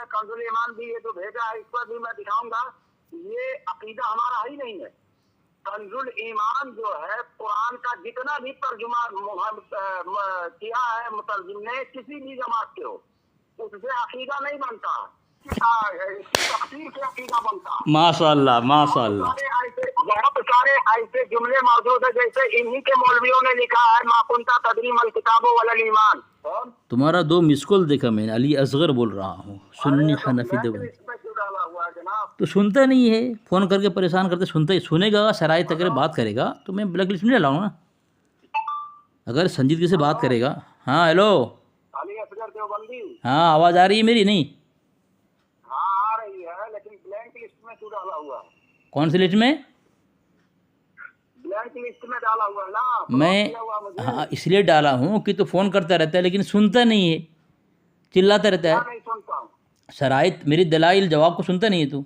मैं कंजुल ईमान भी ये जो भेजा है इस पर भी मैं दिखाऊंगा, ये अकीदा हमारा ही नहीं है। कंजुल ईमान जो है कुरान का जितना भी तर्जुमा किया है मुतर्जिम ने, किसी भी जमात के हो, उससे अकीदा नहीं बनता, तफसीर से अकीदा बनता। माशाअल्लाह माशाअल्लाह। बहुत सारे ऐसे जुमले मौजूद है, जैसे इन्हीं के मौलवियों ने लिखा है, मा कुंता तदरी मल किताबो वलल ईमान। तुम्हारा 2 मिस कॉल देखा मैंने, अली असगर बोल रहा हूँ, सुन्नी हनफी देवबंदी। इसमें क्यों डाला हुआ है जनाब? तो सुनता नहीं है, फ़ोन करके परेशान करते, सुनता ही सुनेगा, शराइत अगर बात करेगा तो मैं ब्लैक लिस्ट में डालाऊँ ना, अगर संजीदगी से बात करेगा। हाँ हेलो, अली असगर देवबंदी। हाँ आवाज़ आ रही है मेरी? नहीं, हाँ आ रही है, लेकिन ब्लैंक लिस्ट में क्यों डाला हुआ है? कौन सी लिस्ट में? ब्लैंक लिस्ट में डाला हुआ है ना, मैं किया हुआ मुझे। हाँ इसलिए डाला हूँ कि तो फ़ोन करता रहता है लेकिन सुनता नहीं है, चिल्लाता रहता क्या है। नहीं सुनता हूँ? शराइत मेरी दलाइल जवाब को सुनता नहीं है तू।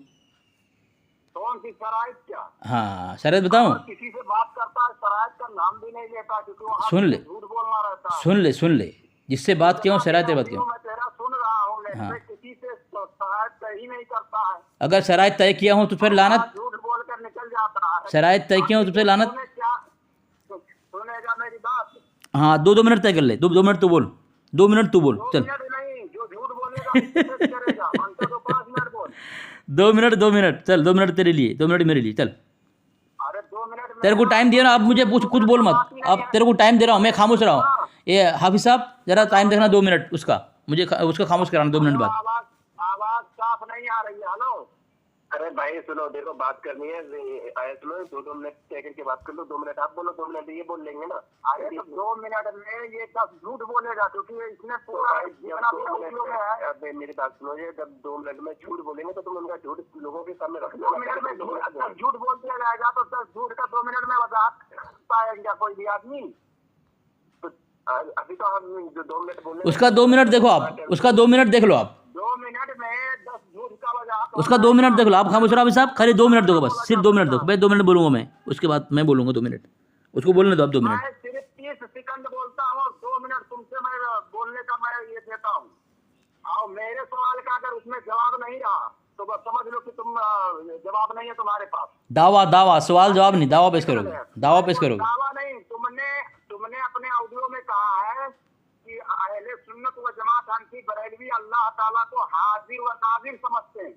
कौन सी शराइत क्या? हाँ शराइत बताऊँ? और किसी से बात करता है शराइत का नाम भी नहीं लेता, क्योंकि वहाँ सुन ले, झूठ बोलना रहता है। सुन ले, जिससे बात क्यों शराइत बात क्यों। मैं तेरा सुन रहा हूँ, लेकिन हाँ। मैं किसी से शराइत तय नहीं करता है। अगर शराइत तय किया हूँ तो फिर लानत, झूठ बोल कर निकल जाता है। शराइत तय किया हूँ तो फिर लानत। तूने क्या सुनेगा मेरी बात? हाँ 2 मिनट तय कर ले, 2 मिनट तू बोल, 2 मिनट तू बोल, 2 चल मिनट नहीं, जो झूठ बोलेगा उससे करेगा, अंतर तो 5 मिनट बोल। 2 मिनट चल, 2 मिनट तेरे लिए, 2 मिनट मेरे लिए, चल। अरे 2 मिनट में तेरे को टाइम दिया ना, अब मुझे कुछ बोल मत, अब तेरे को टाइम दे रहा हूँ, मैं खामोश रहा हूँ। ये हाफिज साहब जरा टाइम देखना 2 मिनट, उसका मुझे उसका खामोश कराना 2 मिनट बाद। आवाज साफ नहीं आ रही है। हेलो, अरे भाई सुनो, देखो बात करनी है, आए सुनो, 2 मिनट तय करके बात कर लो। 2 मिनट आप बोलो, 2 मिनट ये बोल लेंगे ना। अरे तो 2 मिनट में ये सब झूठ बोलेगा, क्योंकि इसने पूरा जितना भी audio में है। अब मेरी बात सुनो, ये जब 2 मिनट में झूठ बोलेंगे तो तुम उनका झूठ लोगों के सामने रख लो। 2 मिनट में झूठ बोल दिया जाएगा तो सर झूठ का 2 मिनट में वजाहत पाएगा कोई भी आदमी? अभी तो हम जो 2 मिनट बोले, उसका 2 मिनट देखो आप, उसका 2 मिनट देख लो आप, 2 मिनट में 10 झूठ का वजाहत। उसका 2 मिनट देख लो आप। खामोश रहो हाफिज साहब, खाली 2 मिनट देखो, बस सिर्फ 2 मिनट देखो। मैं 2 मिनट बोलूँगा, मैं उसके बाद मैं बोलूँगा 2 मिनट, उसको बोलने दो आप 2 मिनट। मैं सिर्फ 30 सेकंड बोलता हूँ, 2 मिनट तुमसे मैं बोलने का मैं ये देता हूँ। और मेरे सवाल का अगर उसमें जवाब नहीं रहा तो बस समझ लो कि तुम जवाब नहीं है तुम्हारे पास। दावा, सवाल जवाब नहीं, दावा पेश करोगे, दावा पेश करोगे। दावा नहीं, तुमने अपने ऑडियो में कहा है कि अहले सुन्नत व जमात हनफी बरेलवी अल्लाह ताला को हाजिर व नाजिर समझते हैं।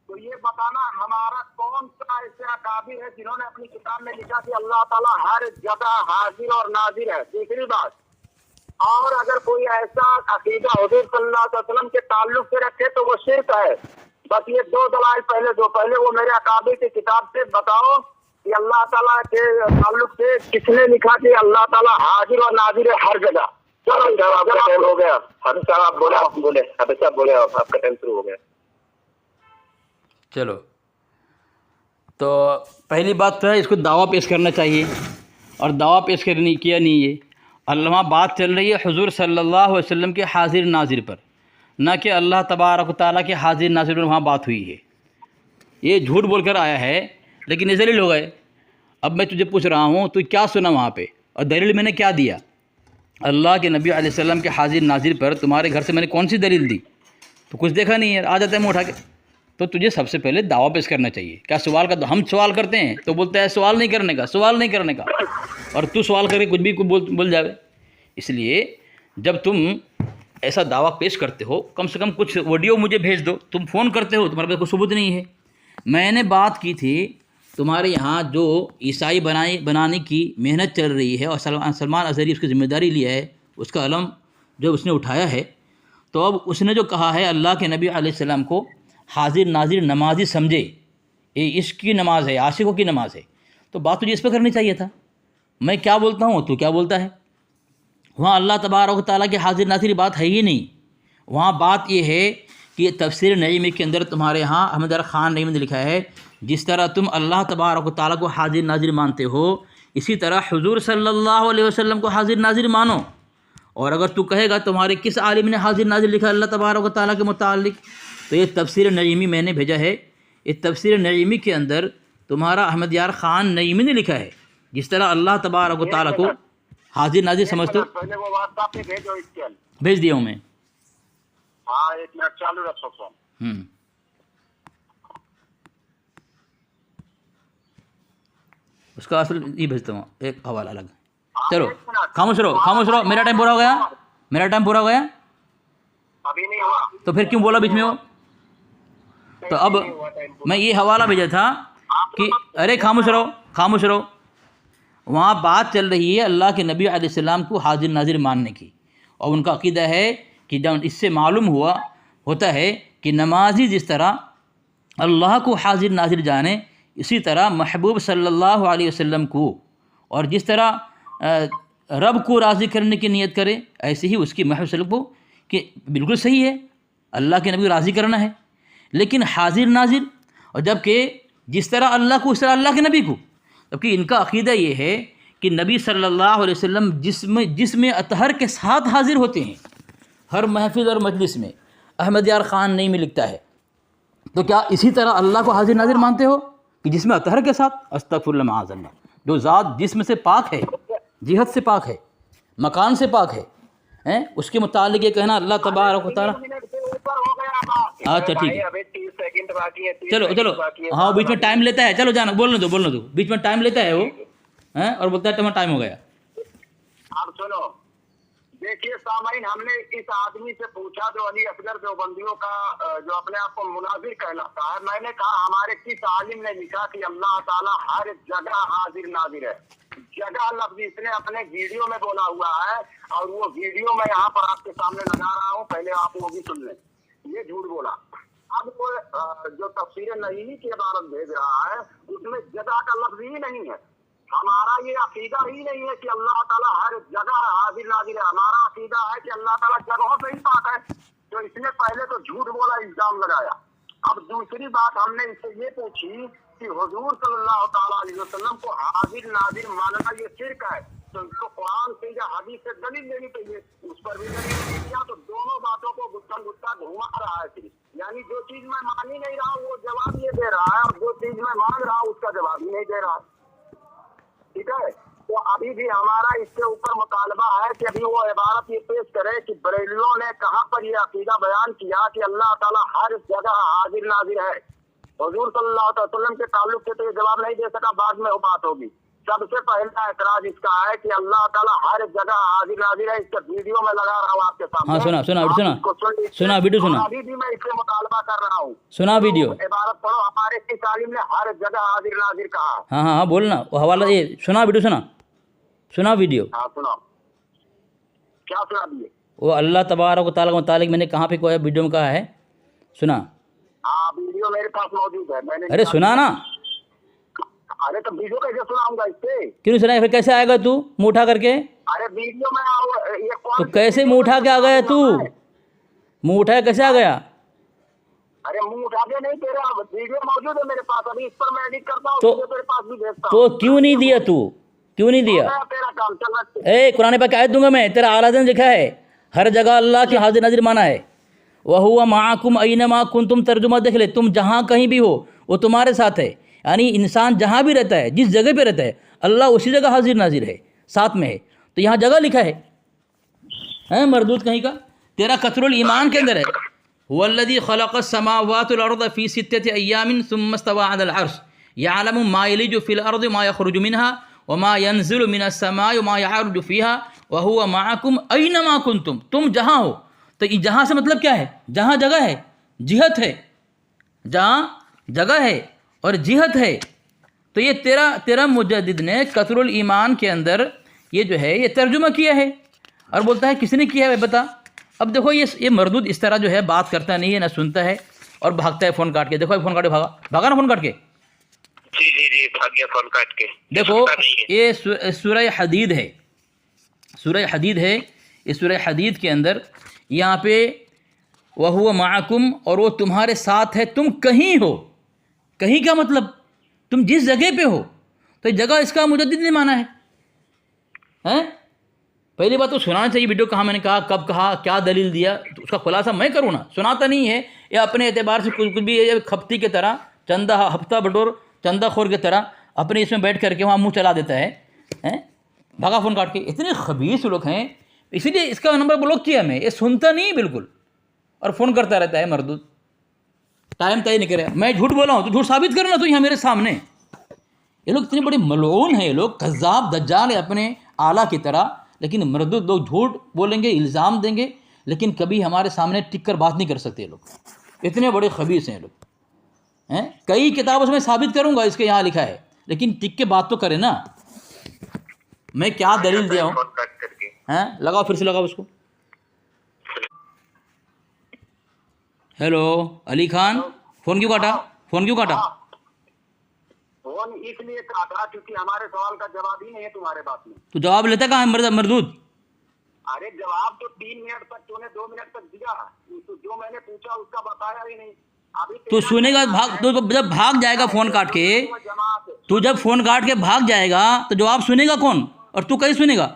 तो ये बताना हमारा कौन सा ऐसा काबिल है जिन्होंने अपनी किताब में लिखा कि अल्लाह ताला हर जगह हाजिर और नाजिर है। दूसरी बात, और अगर कोई ऐसा अकीदा हुजूर सल्लल्लाहु अलैहि वसल्लम के ताल्लुक से रखे तो वो शिर्क है। बस ये 2 दलाइल पहले वो मेरे अकाबिर की किताब से बताओ कि अल्लाह ताला के ताल्लुक से किसने लिखा कि अल्लाह ताला हाजिर और नाजिर है हर जगह। चलो जवाब का टाइम हो गया। हाफिज साहब आप बोले, हाफिज साहब बोले, आपका टाइम शुरू हो गया। चलो, तो पहली बात तो है इसको दावा पेश करना चाहिए, और दावा पेश किया नहीं है। अल्लाह बात चल रही है हुजूर सल्लल्लाहु अलैहि वसल्लम के हाजिर नाजिर पर, ना कि अल्लाह तबारक व तआला के हाजिर नाजिर पर वहाँ बात हुई है। ये झूठ बोलकर आया है लेकिन ये जलील हो गए। अब मैं तुझे पूछ रहा हूँ तू क्या सुना वहाँ पे, और दलील मैंने क्या दिया? अल्लाह के नबी अलैहि सल्लम के हाजिर नाजिर पर तुम्हारे घर से मैंने कौन सी दलील दी? तो कुछ देखा नहीं है, आ जाता है मुँह उठा के। तो तुझे सबसे पहले दावा पेश करना चाहिए। क्या सवाल का, हम सवाल करते हैं तो बोलते हैं सवाल नहीं करने का, और तू सवाल करके कुछ भी बोल जावे। इसलिए जब तुम ऐसा दावा पेश करते हो, कम से कम कुछ ऑडियो मुझे भेज दो। तुम फ़ोन करते हो, तुम्हारे पास कोई सबूत नहीं है। मैंने बात की थी तुम्हारे यहाँ जो ईसाई बनाने की मेहनत चल रही है, और सलमान अज़हरी उसकी ज़िम्मेदारी लिया है, उसका अलम जो उसने उठाया है। तो अब उसने जो कहा है अल्लाह के नबी अलैहिस्सलाम को हाजिर नाजिर नमाजी समझे, ये इसकी नमाज़ है, आशिकों की नमाज़ है, तो बात तुझे इस पर करनी चाहिए था। मैं क्या बोलता हूँ, तू क्या बोलता है? वहाँ अल्लाह तबारक व तआला की हाजिर नाजिर बात है ही नहीं। वहाँ बात ये है कि तफसीर नईमी के अंदर तुम्हारे यहाँ अहमद खान नईमी ने लिखा है, जिस तरह तुम अल्लाह तबारक व तआला को हाजिर नाजिर मानते हो, इसी तरह हुजूर सल्लल्लाहु अलैहि वसल्लम को हाजिर नाजिर मानो। और अगर तू कहेगा तुम्हारे किस आलिम ने हाजिर नाजिर लिखा अल्लाह तबारक व तआला के मुताल्लिक, तो ये तफसीर नईमी मैंने भेजा है। इस तफसीर नईमी के अंदर तुम्हारा अहमद यार ख़ान नईमी ने लिखा है, जिस तरह अल्लाह तबारक व तआला को हाजिर नाजिर समझते हो। पहले वो व्हाट्सएप पे भेजो, इसके भेज दिया हूँ मैं। हाँ, 1 मिनट चालू रखो फोन। उसका असल ये भेजता हूँ, एक हवाला अलग। हाँ, चलो 1 मिनट। खामोश रहो, मेरा टाइम पूरा हो गया, मेरा टाइम पूरा हो गया। अभी नहीं हुआ तो फिर क्यों बोला बीच में वो? तो अब नहीं हुआ टाइम पूरा। मैं ये हवाला भेजा था कि अरे खामोश रहो, वहाँ बात चल रही है अल्लाह के नबी अलैहिस्सलाम को हाजिर नाजिर मानने की, और उनका अक़ीदा है कि जब इससे मालूम होता है कि नमाजी जिस तरह अल्लाह को हाजिर नाजिर जाने, इसी तरह महबूब सल्लल्लाहु अलैहि वसल्लम को, और जिस तरह रब को राज़ी करने की नियत करे, ऐसे ही उसकी महबूब सल्लल्लाहु अलैहि वसल्लम को कि बिल्कुल सही है अल्लाह के नबी को राज़ी करना है, लेकिन हाजिर नाजिर, और जबकि जिस तरह अल्लाह को उस तरह अल्लाह के नबी को। जबकि इनका अक़ीदा ये है कि नबी सल्लल्लाहु अलैहि वसल्लम जिसमें अतहर के साथ हाजिर होते हैं हर महफिल और मजलिस में, अहमद यार ख़ान नहीं में लिखता है, तो क्या इसी तरह अल्लाह को हाजिर नाजिर मानते हो कि जिसमें अतहर के साथ? अस्तग़फिरुल्लाह माअज़ल्लाह। जो ज़ात जिस्म से पाक है, जिहत से पाक है, मकान से पाक है, उसके मुतालिक ये कहना अल्लाह तबारक व तआला। मिनट से ऊपर हो गया बात। अच्छा ठीक है, अभी 30 सेकंड बाकी है। 30 चलो सेकंड बाकी है। हाँ, बीच में टाइम लेता है, चलो जाना, बोलने दो, बीच में टाइम लेता है वो, हैं, और बोलता है तुम्हारा टाइम हो गया। अब सुनो, देखिए सामाइन, हमने इस आदमी से पूछा जो अली असगर देवबंदियों का जो अपने आप को मुनाजिर कहलाता है, मैंने कहा हमारे किस आलिम ने लिखा कि अल्लाह ताला हर जगह हाजिर नाजिर है। जगह लफ्ज इसने अपने वीडियो में बोला हुआ है, और वो वीडियो मैं यहाँ पर आपके सामने लगा रहा हूँ, पहले आप वो भी सुन लें। ये झूठ बोला। अब वो जो तफसीर नईमी की इबारत भेज रहा है, उसमें जगह का लफ्ज ही नहीं है। हमारा ये अकीदा ही नहीं है कि अल्लाह ताला हर जगह हाजिर नाजिर है। हमारा अकीदा है कि अल्लाह ताला जगहों से ही पाक है। तो इसने पहले तो झूठ बोला, इल्जाम लगाया। अब दूसरी बात हमने इससे ये पूछी कि हुजूर सल्लल्लाहु ताला अलैहि वसल्लम को हाजिर नाजिर मानना ये शिर्क है, तो इसको कुरान से या हदीस से दलील देनी चाहिए। उस पर भी दलील नहीं दिया, तो दोनों बातों को गुत्था घुमा रहा है सिर्फ। यानी जो चीज मैं मान ही नहीं रहा हूँ वो जवाब ये दे रहा है, और जो चीज मैं मान रहा हूँ उसका जवाब ही नहीं दे रहा। ठीक है, तो अभी भी हमारा इसके ऊपर मुतालबा है कि अभी वो इबारत ये पेश करे कि बरेलियों ने कहाँ पर ये अकीदा बयान किया कि अल्लाह ताला हर जगह हाजिर नाजिर है। हुजूर सल्लल्लाहु अलैहि वसल्लम के ताल्लुक से तो ये जवाब नहीं दे सका, बाद में वो बात होगी। सबसे पहला एतराज इसका है कि अल्लाह ताला हर जगह हाजिर नाजिर है। इसका वीडियो में लगा रहा हूँ आपके सामने। हाँ, सुना वीडियो सुना। अभी भी मैं इससे मुतालबा कर रहा हूँ। सुना वीडियो, इबारत पढ़ो, हमारे की तालीम ने हर जगह हाजिर नाजिर कहा। हाँ बोलना, वो हवाला ये सुना वीडियो, सुना वीडियो। हाँ सुना, क्या सुना दिए? वो अल्लाह तबारक व तआला के मुतालिक मैंने कहाँ पे कोई वीडियो में कहा है, सुना? हाँ, वीडियो मेरे पास मौजूद है, मैंने। अरे सुना ना। अरे तो वीडियो कैसे सुनाऊंगा इससे? क्यों नहीं सुना? फिर कैसे आएगा तू मुँह उठा करके? अरे वीडियो में ये कौन? तो कैसे मुँह उठा के आ गया तू? मुँह उठाया कैसे आ गया? अरे मुंह उठा के नहीं, तेरा वीडियो मौजूद है मेरे पास, अभी इस पर मैं एडिट करता हूँ, तो तेरे पास भी भेजता हूँ। तो क्यों नहीं दिया तू? क्यों नहीं दिया? तेरा काम चल रहा ए कुरान पाक आयत दूंगा मैं, तेरा आला दिन लिखा है हर जगह अल्लाह के हाजिर नाजिर माना है। वहुवा माकुम ऐनमा कुंतुम, तर्जुमा देख ले, तुम जहाँ कहीं भी हो वो तुम्हारे साथ है। यानी इंसान जहाँ भी रहता है, जिस जगह पे रहता है, अल्लाह उसी जगह हाजिर नाजिर है, साथ में है। तो यहाँ जगह लिखा है मरदूद कहीं का? तेरा कतरुल ईमान के अंदर है, वल्लज़ी खलक़स समावाति वल अर्ज़ फ़ी सित्तति अय्यामिन सुम्मा इस्तवा अलल अर्श यअलमु मा यलिजु फ़िल अर्ज़ि मा यख़रुजु मिन्हा व मा यंज़िलु मिनस समाइ व मा यअरुजु फ़ीहा व हुवा मअकुम ऐनमा कुंतुम। तुम जहाँ हो, तो ये जहाँ से मतलब क्या है? जहाँ जगह है, जिहत है, जहाँ जगह है और जिहत है। तो ये तेरा मुजद्दिद ने कतरुल ईमान के अंदर ये जो है ये तर्जुमा किया है, और बोलता है किसने किया है बता। अब देखो ये मरदूद इस तरह जो है बात करता नहीं है, ना सुनता है, और भागता है फ़ोन काट के। देखो फ़ोन काट के भागा ना, फ़ोन काट के। जी भाग गया फ़ोन काट के। देखो ये सूरह हदीद है, सूरह हदीद है। इस सूरह हदीद के अंदर यहाँ पे वहुवा माकुम, और वो तुम्हारे साथ है, तुम कहीं हो। कहीं का मतलब तुम जिस जगह पे हो, तो जगह इसका मुजद्दिद ने माना है। पहली बात तो सुनाना चाहिए वीडियो, कहाँ मैंने कहा, कब कहा, क्या दलील दिया, तो उसका खुलासा मैं करूँ ना, सुनाता नहीं है। ये अपने एतबार से कुछ भी ये खपती की तरह, चंदा हफ्ता बटोर चंदा खोर की तरह अपने इसमें बैठ करके वहाँ मुंह चला देता है भागा फ़ोन काट के। इतने खबीस लोग हैं, इसीलिए इसका नंबर ब्लॉक किया मैं। ये सुनता नहीं बिल्कुल, اور فون کرتا رہتا ہے مردود, ٹائم طے نہیں کرے. میں جھوٹ بولا ہوں تو جھوٹ ثابت کرنا تو یہاں میرے سامنے. یہ لوگ اتنے بڑے ملعون ہیں, یہ لوگ کذاب دجال ہیں اپنے آلہ کی طرح, لیکن مردود لوگ جھوٹ بولیں گے, الزام دیں گے, لیکن کبھی ہمارے سامنے ٹک کر بات نہیں کر سکتے. یہ لوگ اتنے بڑے خبیث ہیں یہ لوگ ہیں. کئی کتابوں سے میں ثابت کروں گا اس کے یہاں لکھا ہے, لیکن ٹک کے بات تو کرے نا. میں کیا دلیل دیا ہوں؟ ہیں, لگاؤ پھر سے لگاؤ اس کو. ہیلو علی خان, فون کیوں کاٹا؟ فون کیوں کاٹا؟ فون اس لیے کاٹا کیونکہ ہمارے سوال کا جواب ہی نہیں ہے تمہارے بات میں. تو جواب لیتا کہاں ہے مردود؟ ارے جواب تو 3 منٹ تک تو نے 2 منٹ تک دیا, جو میں نے پوچھا اس کا بتایا ہی نہیں. ابھی تو سنے گا تو جب بھاگ جائے گا فون کاٹ کے, تو جب فون کاٹ کے بھاگ جائے گا تو جواب سنے گا کون, اور تو کہیں سنے گا؟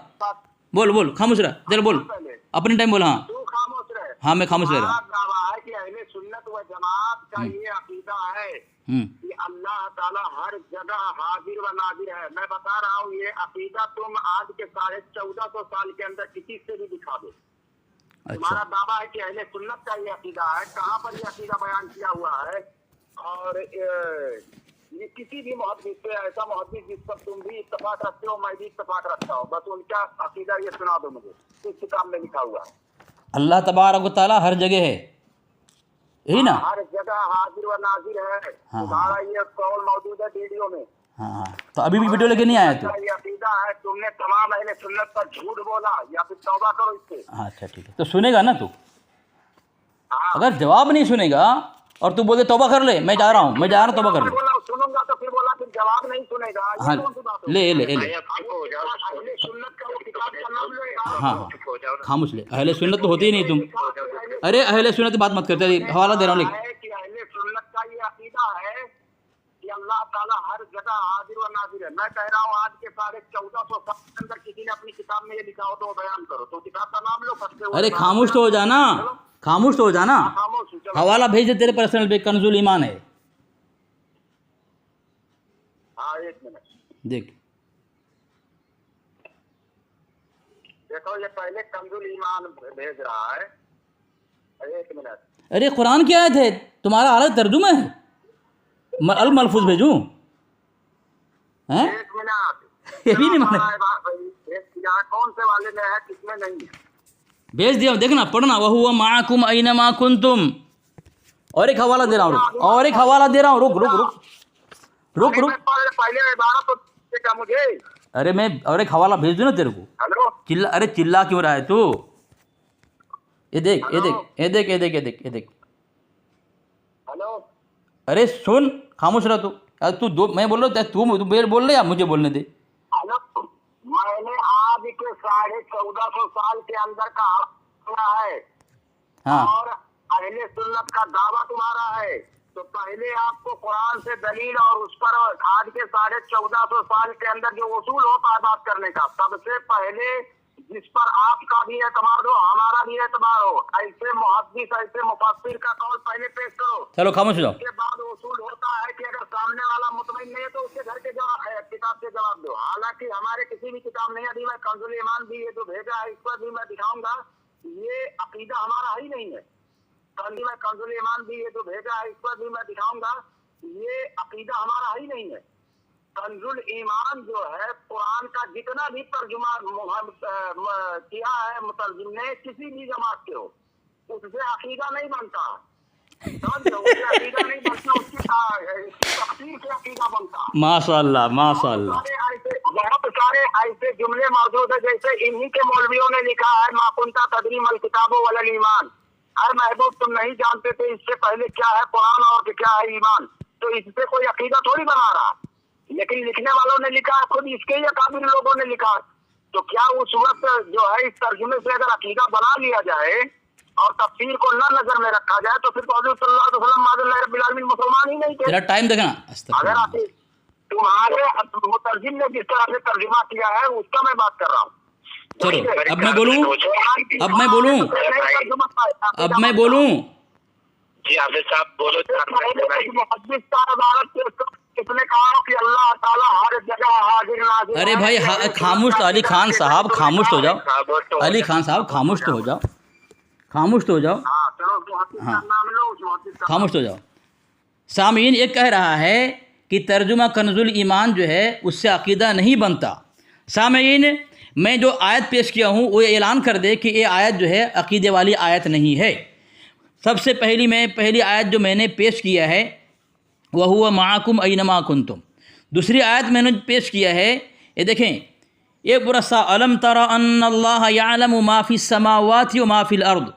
بول خاموش رہ, چل بول اپنے ٹائم بول. ہاں تو خاموش رہے. ہاں میں خاموش رہ رہا ہوں. دعویٰ ہے کہ اہل سنت و جماعت کا یہ عقیدہ ہے کہ اللہ تعالیٰ ہر جگہ حاضر و ناظر ہے. میں بتا رہا ہوں یہ عقیدہ تم آج کے 1450 سال کے اندر کسی سے بھی دکھا دو. تمہارا دعویٰ ہے کہ اہل سنت کا یہ عقیدہ ہے, کہاں پر یہ عقیدہ بیان کیا ہوا ہے؟ اور یہ کسی بھی محدث سے, ایسا محدث جس پر تم بھی اتفاق رکھتے ہو, میں بھی اتفاق رکھتا ہوں, بس ان کا عقیدہ یہ سنا دو مجھے, اس کتاب میں لکھا ہوا ہے. اللہ تبارک و تعالیٰ ہر جگہ ہے, یہی نا؟ ہر جگہ حاضر و ناظر ہے. تمہارا یہ قول موجود ہے ویڈیو میں. ہاں, تو ابھی بھی ویڈیو لے کے نہیں آیا تو؟ یہ عقیدہ ہے, تم نے تمام اہل سنت پر جھوٹ بولا, یا پھر توبہ کرو اس سے. اچھا ٹھیک ہے, تو سنے گا نا تو؟ اگر جواب نہیں سنے گا اور تو بولے توبہ کر لے, میں جا رہا ہوں توبہ کر لے. سنوں گا تو پھر بولا پھر جواب نہیں سنے گا. ہاں لے. اہل سنت کا وہ کتاب کا نام لے گا. ہاں خاموش لے, اہل سنت تو ہوتی ہی نہیں تم. ارے اہل سنت کی بات مت کرتے, حوالہ دے رہا ہوں. کہ اہل سنت کا یہ عقیدہ ہے کہ اللہ تعالیٰ ہر جگہ حاضر و ناظر ہے. میں کہہ رہا ہوں آج کے 1450 سال کے اندر کسی نے اپنی کتاب میں یہ لکھا ہو تو بیان کرو, تو کتاب کا نام لو. ارے خاموش تو ہو جانا, خاموش تو ہو جانا. حوالہ بھیج دے تیرے پرسنل پہ, کنز الایمان ہے. ہاں ایک منٹ دیکھ, دیکھو یہ پہلے کنز الایمان بھیج رہا ہے. ایک منٹ. ارے قرآن کی آیت ہے, تمہارا حالت ترجمہ ہے, الملفوظ بھیجوں؟ ایک منٹ, یہ بھی نہیں مانے. کون سے والے میں ہے, کس میں نہیں ہے؟ بھیج دیا, دیکھنا پڑھنا. وَهُوَ مَعَكُمْ أَيْنَمَا كُنْتُمْ. اور ایک حوالہ دے رہا ہوں, رک. پہلے عبارت تو مجھے. ارے میں اور ایک حوالہ بھیج دوں نا تیرے کو. ہلو, ارے چلا کیوں رہا ہے تو؟ یہ دیکھ. ہلو, ارے سن, خاموش رہ تو. میں بول رہا ہوں, تو بول رہے یا مجھے بولنے دے. میں نے آج کے 1450 سال کے اندر کا سنا ہے. ہاں, اور اہل سنت کا دعویٰ تمہارا ہے, تو پہلے آپ کو قرآن سے دلیل اور اس پر آج کے 1450 سال کے اندر جو اصول ہوتا ہے بات کرنے کا, سب سے پہلے جس پر آپ کا بھی اعتماد ہو, ہمارا بھی اعتماد ہو, ایسے محدث ایسے مفسر کا قول پہلے پیش کرو. چلو خاموش ہو جاؤ. اس کے بعد اصول ہوتا ہے کہ اگر سامنے والا مطمئن نہیں ہے تو اس کے گھر کے کتاب سے جواب دو. حالانکہ ہمارے کسی بھی کتاب نہیں, ابھی میں کنز الایمان بھی یہ جو بھیجا ہے اس پر بھی میں دکھاؤں گا, یہ عقیدہ ہمارا ہی نہیں ہے. میں کنز الایمان بھی یہ جو بھیجا ہے اس پر بھی میں دکھاؤں گا, یہ عقیدہ ہمارا ہی نہیں ہے. کنز الایمان جو ہے قرآن کا جتنا بھی ترجمہ کیا ہے مترجم نے, کسی بھی جماعت کے ہو, اس سے عقیدہ نہیں بنتا. ماشاء اللہ ماشاء اللہ. بہت سارے ایسے جملے موجود ہیں جیسے انہی کے مولویوں نے لکھا ہے, ما کنت تدری ما الکتاب ولا الایمان. اے محبوب تم نہیں جانتے تھے اس سے پہلے کیا ہے قرآن اور کیا ہے ایمان, تو اس سے کوئی عقیدہ تھوڑی بنا رہا, لیکن لکھنے والوں نے لکھا, خود اس کے ہی اکابر لوگوں نے لکھا. تو کیا اس وقت جو ہے اس ترجمے سے اگر عقیدہ بنا لیا جائے اور تفسیر کو نہ نظر میں رکھا جائے تو پھر تو حضرت صلی اللہ علیہ وسلم معاذ اللہ رب العالمین مسلمان ہی نہیں تھے. تیرا ٹائم دیکھنا. اگر آپ تمہارے مترجم نے جس طرح سے ترجمہ کیا ہے اس کا میں بات کر رہا ہوں. چلو اب میں بولوں. جی حافظ صاحب بولو. محدث کا عبارت اس نے کہا کہ اللہ تعالیٰ ہر جگہ حاضر ناظر. ارے بھائی خاموش تو, علی خان صاحب خاموش تو ہو جاؤ. علی خان صاحب خاموش تو ہو جاؤ. ہاں چلو محدث کا نام لو، اس محدث کا خاموش ہو جاؤ. سامعین ایک کہہ رہا ہے کہ ترجمہ کنز الایمان جو ہے اس سے عقیدہ نہیں بنتا. سامعین میں جو آیت پیش کیا ہوں وہ اعلان کر دے کہ یہ آیت جو ہے عقیدے والی آیت نہیں ہے. سب سے پہلی آیت جو میں نے پیش کیا ہے وَهُوَ مَعَكُمْ أَيْنَمَا كُنْتُمْ. دوسری آیت میں نے پیش کیا ہے، یہ دیکھیں یہ پورا أَلَمْ تَرَ أَنَّ اللَّهَ يَعْلَمُ مَا فِي السَّمَاوَاتِ وَمَا فِي الْأَرْضِ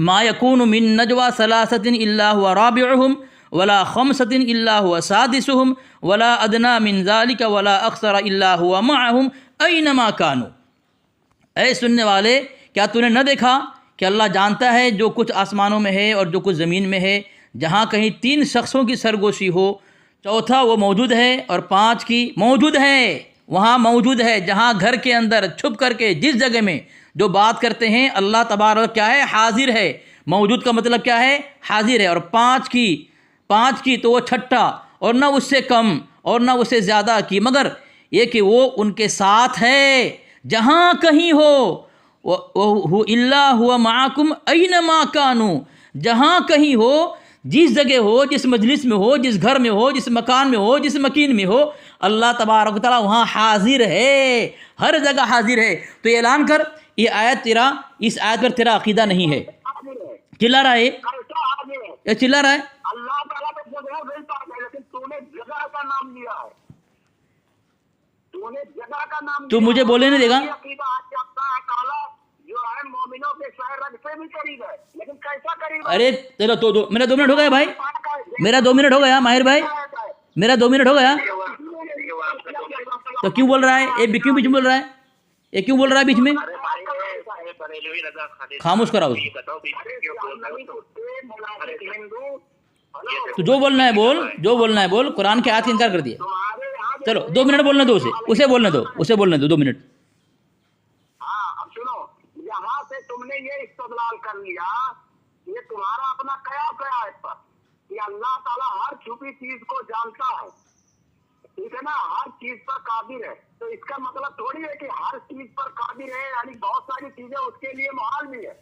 مَا يَكُونُ مِن نَجْوَى ثَلَاثَةٍ إِلَّا هُوَ رَابِعُهُمْ وَلَا خَمْسَةٍ إِلَّا هُوَ سَادِسُهُمْ وَلَا أَدْنَىٰ مِن ذَلِكَ وَلَا أَكْثَرَ إِلَّا هُوَ مَعَهُمْ أَيْنَمَا كَانُوا. اے سننے والے کیا تو نے نہ دیکھا کہ اللہ جانتا ہے جو کچھ آسمانوں میں ہے اور جو کچھ زمین میں ہے. جہاں کہیں 3 شخصوں کی سرگوشی ہو، چوتھا وہ موجود ہے، اور 5 کی موجود ہے، وہاں موجود ہے جہاں گھر کے اندر چھپ کر کے جس جگہ میں جو بات کرتے ہیں اللہ تبارک کیا ہے حاضر ہے. موجود کا مطلب کیا ہے حاضر ہے. اور 5 کی تو وہ چھٹا، اور نہ اس سے کم اور نہ اس سے زیادہ کی، مگر یہ کہ وہ ان کے ساتھ ہے جہاں کہیں ہو. إِلَّا هُوَ مَعَكُمْ أَيْنَمَا كَانُوا. جہاں کہیں ہو، جس جگہ ہو، جس مجلس میں ہو، جس گھر میں ہو، جس مکان میں ہو، جس مکین میں ہو، اللہ تبارک و تعالیٰ وہاں حاضر ہے، ہر جگہ حاضر ہے. تو یہ اعلان کر اس آیت پر تیرا عقیدہ نہیں ہے. حاضر ہے. چلا رہا ہے کیسا حاضر ہے؟ یہ چلا رہا ہے. اللہ تعالیٰ تو جگہ نہیں پاتا ہے، لیکن تو نے جگہ کا نام لیا ہے. تو نے جگہ کا نام تو لیا مجھے ہے. بولنے نہیں دے گا. یہ عقیدہ آج اللہ تعالیٰ جو ہے مومنوں کے شہر رگ سے بھی قریب ہے، لیکن کیسا قریب ہے؟ ارے چلو تو میرا 2 منٹ ہو گیا بھائی، میرا 2 منٹ ہو گیا ماہر بھائی، میرا 2 منٹ ہو گیا. تو کیوں بول رہا ہے یہ کیوں بیچ میں بول رہا ہے، یہ کیوں بول رہا ہے بیچ میں؟ خاموش کراؤ. تو جو بولنا ہے بول، جو بولنا ہے بول. قرآن کے آیت کا انکار کر دیا. چلو 2 منٹ بولنے دو، اسے بولنے دو 2 منٹ. ہاں اب سنو، یہاں سے تم نے یہ استدلال کر لیا، یہ تمہارا اپنا قیاس ہے آیت پر کہ اللہ تعالیٰ ہر چھپی چیز کو جانتا ہے، ٹھیک ہے نا، ہر چیز پر قادر ہے. تو اس کا مطلب تھوڑی ہے کہ ہر چیز پر قادر ہے یعنی بہت ساری چیزیں اس کے لیے محال بھی ہے.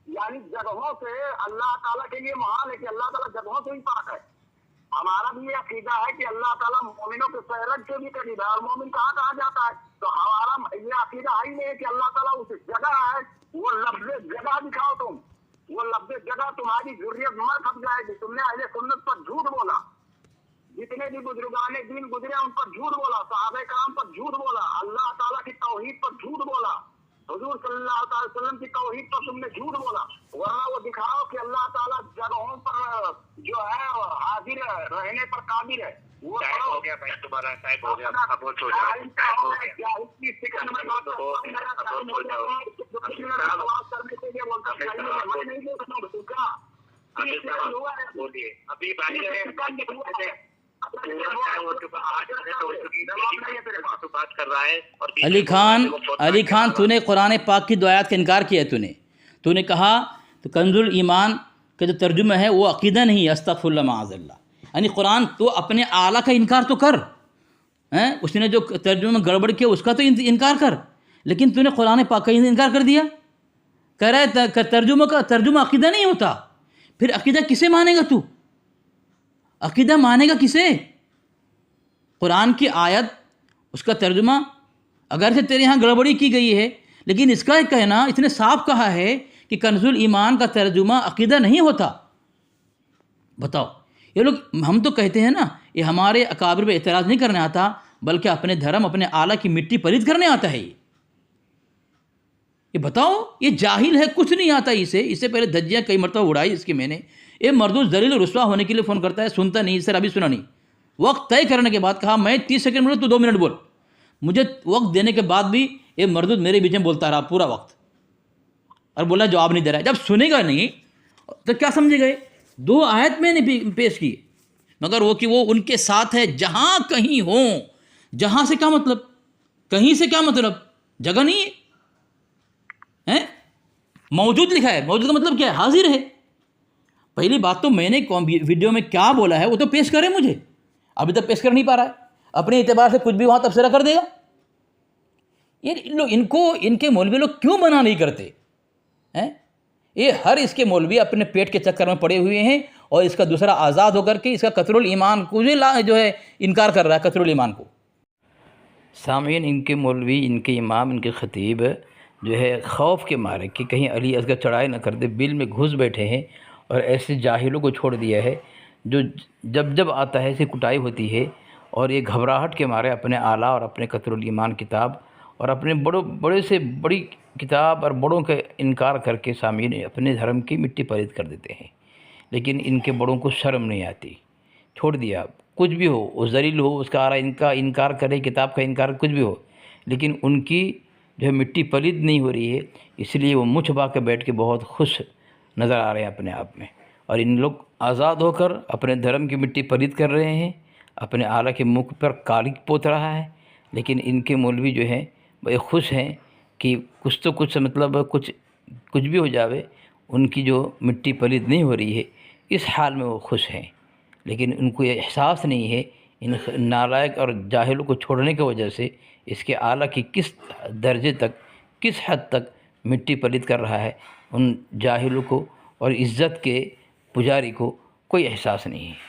یعنی جگہوں سے اللہ تعالیٰ کے لیے محال ہے کہ اللہ تعالیٰ جگہوں سے ہی پاک ہے. ہمارا بھی یہ عقیدہ ہے کہ اللہ تعالیٰ مومنوں کے سہرج سے بھی قریب ہے، اور مومن کہاں جاتا ہے. تو ہمارا یہ عقیدہ ہی نہیں ہے کہ اللہ تعالیٰ اس جگہ ہے. وہ لفظ جگہ دکھاؤ تم، وہ لفظ جگہ تمہاری ضروریت مر کھپ جائے گی. تم نے اہل سنت پر جھوٹ بولا، جتنے بھی بزرگان دین گزرے ان پر جھوٹ بولا، صحابہ کرام پر جھوٹ بولا، اللہ تعالیٰ کی توحید پر جھوٹ بولا، حضور صلی اللہ علیہ وسلم کی توحید پر تم نے جھوٹ بولا. ورنہ وہ دکھاؤ کہ اللہ تعالیٰ جگہوں پر جو ہے حاضر رہنے پر قادر ہے. وہ ہو گیا بھائی تمہارا ٹائم ہو گیا، خاموش ہو جاؤ. کیا اس کی سیکنڈ میں بات بولیے ابھی بات کر رہا ہے. علی خان تو نے قرآن پاک کی 2 آیات کا انکار کیا. تو نے کہا تو کنز الایمان کا جو ترجمہ ہے وہ عقیدہ نہیں ہے. استغفر اللہ معاذ اللہ. یعنی قرآن تو اپنے اعلیٰ کا انکار تو کر، اس نے جو ترجمہ میں گڑبڑ کیا اس کا تو انکار کر، لیکن تو نے قرآن پاک کا انکار کر دیا. کہہ رہا ہے ترجمہ عقیدہ نہیں ہوتا. پھر عقیدہ کسے مانے گا تو؟ عقیدہ مانے گا کسے؟ قرآن کی آیت اس کا ترجمہ اگرچہ تیرے یہاں گڑبڑی کی گئی ہے، لیکن اس کا کہنا اس نے صاف کہا ہے کہ کنز الایمان کا ترجمہ عقیدہ نہیں ہوتا. بتاؤ یہ لوگ، ہم تو کہتے ہیں نا یہ ہمارے اکابر پہ اعتراض نہیں کرنے آتا بلکہ اپنے دھرم اپنے اعلیٰ کی مٹی پلید کرنے آتا ہے. یہ بتاؤ یہ جاہل ہے، کچھ نہیں آتا اسے پہلے دھجیاں کئی مرتبہ اڑائی اس کی میں نے. یہ مردود ذلیل رسوا ہونے کے لیے فون کرتا ہے، سنتا نہیں. سر ابھی سنا نہیں. وقت طے کرنے کے بعد کہا میں 30 سیکنڈ بولوں تو 2 منٹ بول. مجھے وقت دینے کے بعد بھی یہ مردود میرے بیچ میں بولتا رہا پورا وقت، اور بولا جواب نہیں دے رہا ہے. جب سنے گا نہیں تو کیا سمجھے گئے؟ 2 آیت میں نے پیش کی، مگر وہ کہ وہ ان کے ساتھ ہے جہاں کہیں ہوں. جہاں سے کیا مطلب؟ کہیں سے کیا مطلب؟ جگہ نہیں ہے. موجود لکھا ہے، موجود کا مطلب کیا ہے؟ حاضر ہے. پہلی بات تو میں نے ویڈیو میں کیا بولا ہے وہ تو پیش کرے، مجھے ابھی تک پیش کر نہیں پا رہا ہے. اپنے اعتبار سے کچھ بھی وہاں تبصرہ کر دے گا. یہ لوگ ان کے مولوی لوگ کیوں منع نہیں کرتے ہیں؟ یہ ہر اس کے مولوی اپنے پیٹ کے چکر میں پڑے ہوئے ہیں، اور اس کا دوسرا آزاد ہو کر کے اس کا قطر الایمان کو جو ہے انکار کر رہا ہے، قطر الایمان کو۔ سامعین، ان کے مولوی، ان کے امام، ان کے خطیب جو ہے خوف کے مارے کہ کہیں علی اصغر چڑھائی نہ کر دے، بل میں گھس بیٹھے ہیں، اور ایسے جاہلوں کو چھوڑ دیا ہے جو جب آتا ہے ایسی کٹائی ہوتی ہے، اور یہ گھبراہٹ کے مارے اپنے اعلیٰ اور اپنے قطر الایمان کتاب اور اپنے بڑے سے بڑی کتاب اور بڑوں کا انکار کر کے سامعین اپنے دھرم کی مٹی پلید کر دیتے ہیں۔ لیکن ان کے بڑوں کو شرم نہیں آتی، چھوڑ دیا، کچھ بھی ہو، وہ ذلیل ہو، اس کا ان کا انکار کرے، کتاب کا انکار، کچھ بھی ہو، لیکن ان کی جو ہے مٹی پلید نہیں ہو رہی ہے، اس لیے وہ منہ چھپا کے بیٹھ کے بہت خوش نظر آ رہے ہیں اپنے آپ میں، اور ان لوگ آزاد ہو کر اپنے دھرم کی مٹی پلید کر رہے ہیں، اپنے اعلیٰ کے منہ پر کالی پوت رہا ہے، لیکن ان کے مولوی جو ہیں بڑے خوش ہیں کہ کچھ تو کچھ مطلب کچھ بھی ہو جاوے، ان کی جو مٹی پلید نہیں ہو رہی ہے، اس حال میں وہ خوش ہیں۔ لیکن ان کو یہ احساس نہیں ہے ان نالائق اور جاہلوں کو چھوڑنے کی وجہ سے اس کے اعلیٰ کی کس درجے تک، کس حد تک مٹی پلید کر رہا ہے، ان جاہلوں کو اور عزت کے پجاری کو کوئی احساس نہیں ہے۔